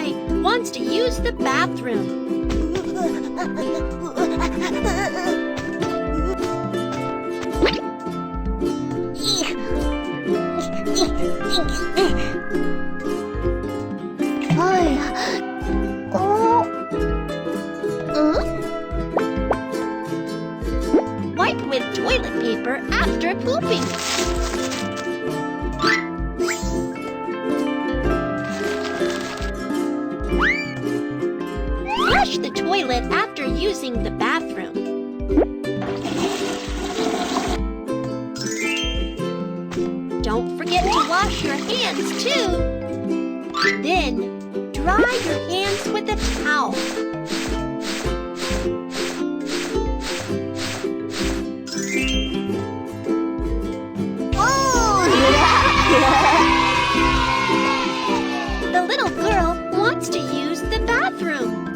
boy wants to use the bathroom. Wipe with toilet paper after pooping. Flush the toilet after using the bathroom. Don't forget to wash your hands too. Then, dry your hands with a towel. The little girl wants to use the bathroom.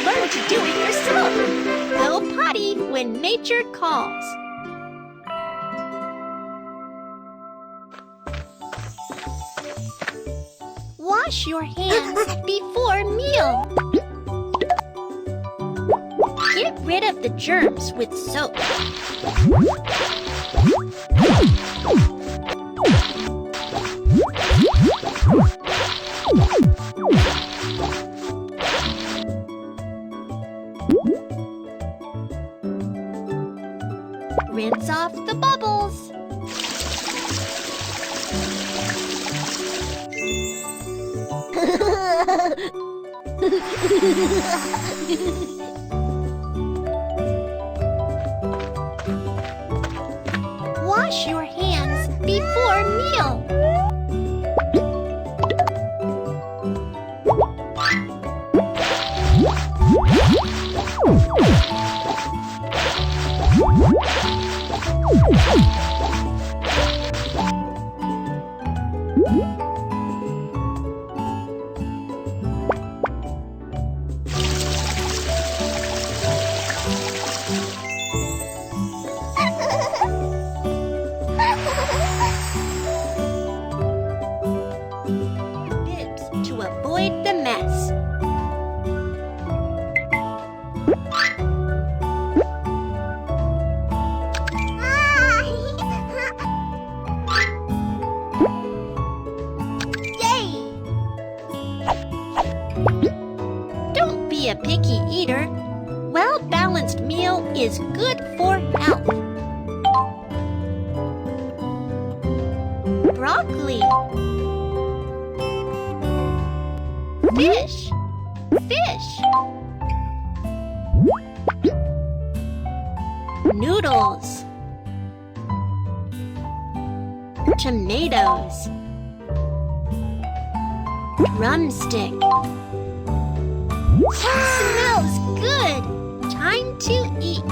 Learn to do it yourself. Go potty when nature calls. Wash your hands before meal. Get rid of the germs with soap. Rinse off the bubbles. Wash your hands before meal. Bibs to avoid the mess. Don't be a picky eater. Well-balanced meal is good for health. Broccoli. Fish. Noodles. Tomatoes. Drumstick. Smells good. Time to eat.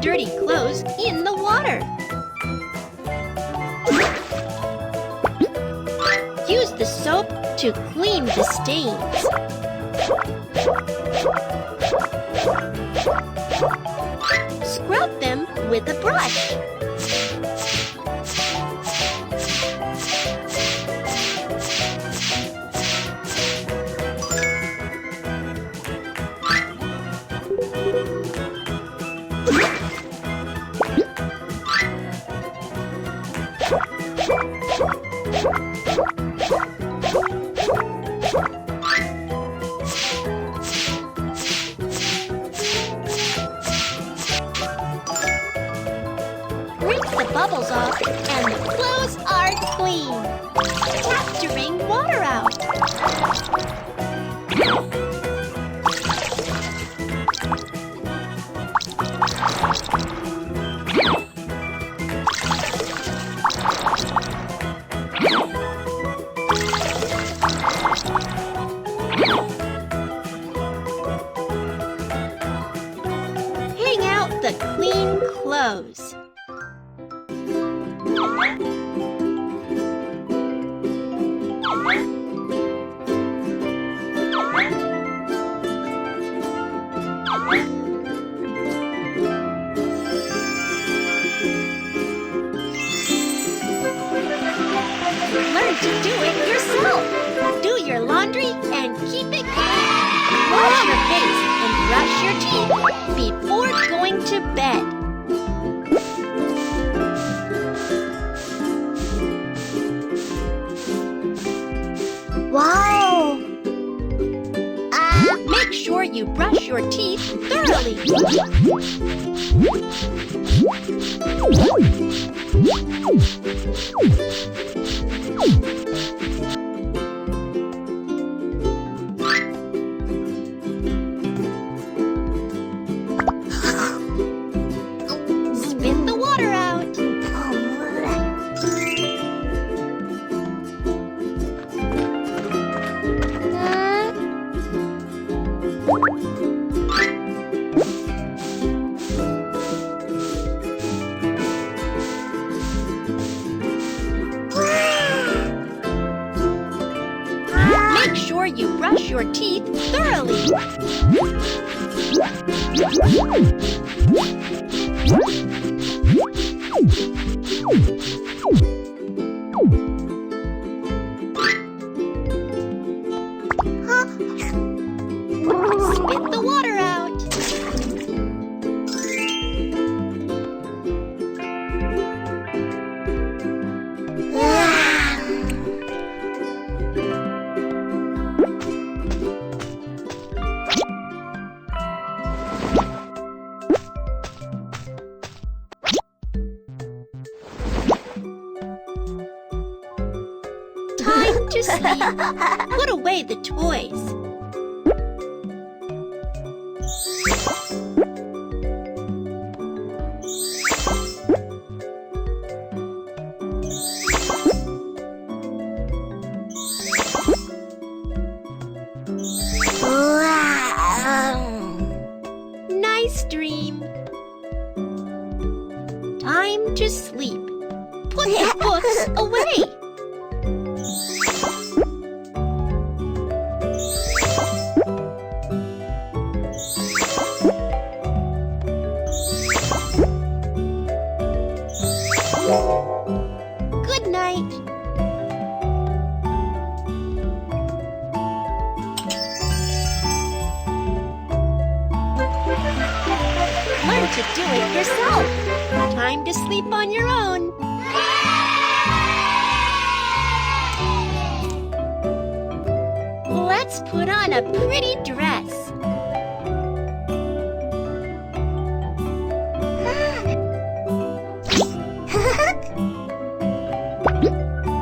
dirty clothes in the water. Use the soap to clean the stains. Scrub them with a brush. Rinse the bubbles off and the clothes are clean. Tap to wring water out. Hang out the clean clothes. Learn to do it yourself. Do your laundry and keep it clean. Wash your face and brush your teeth before going to bed. Wow! Make sure you brush your teeth thoroughly. Spit the water out. Make sure you brush your teeth thoroughly. Spit the water out. Time to sleep. Put away the toys. Nice dream. Time to sleep. Put the books away. Good night. Learn to do it yourself. Time to sleep on your own. Let's put on a pretty dress.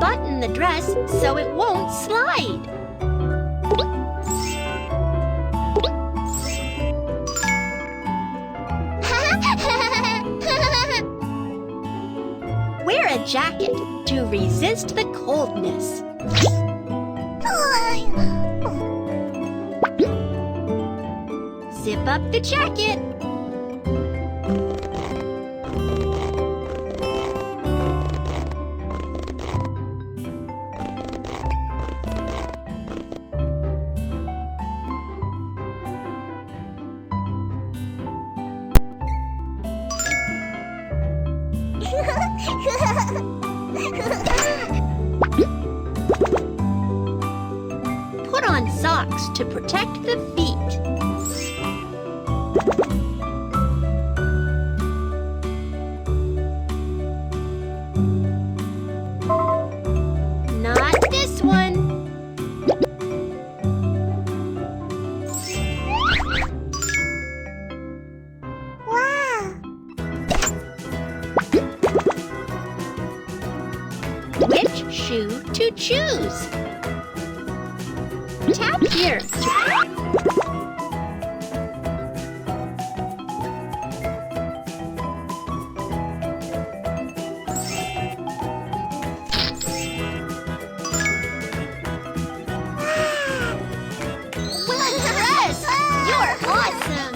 Button the dress so it won't slide. Wear a jacket to resist the coldness. Zip up the jacket. on socks to protect the feet. Not this one. Which shoe to choose? Tap here Yes! You're awesome!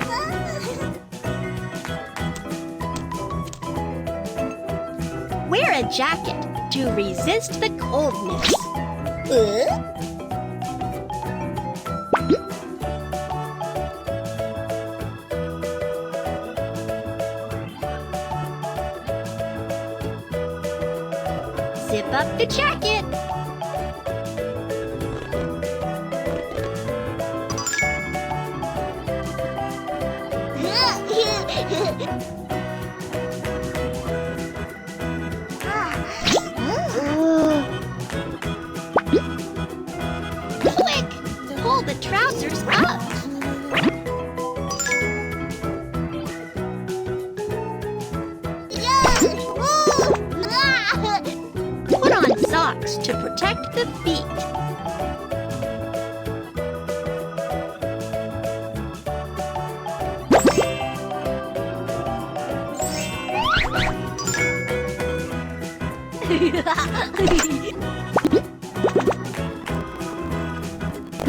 Wear a jacket to resist the coldness. Zip up the jacket. Quick! Pull the trousers up. Put on socks to protect the feet.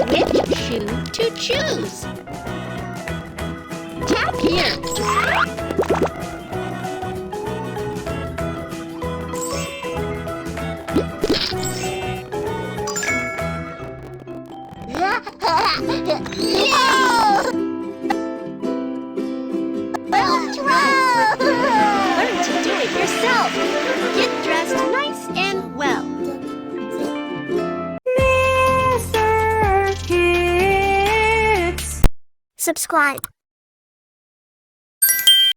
Which shoe to choose? Tap here. Well dressed! Learn to do it yourself. Get dressed nice and well. Mr. Kids. Subscribe.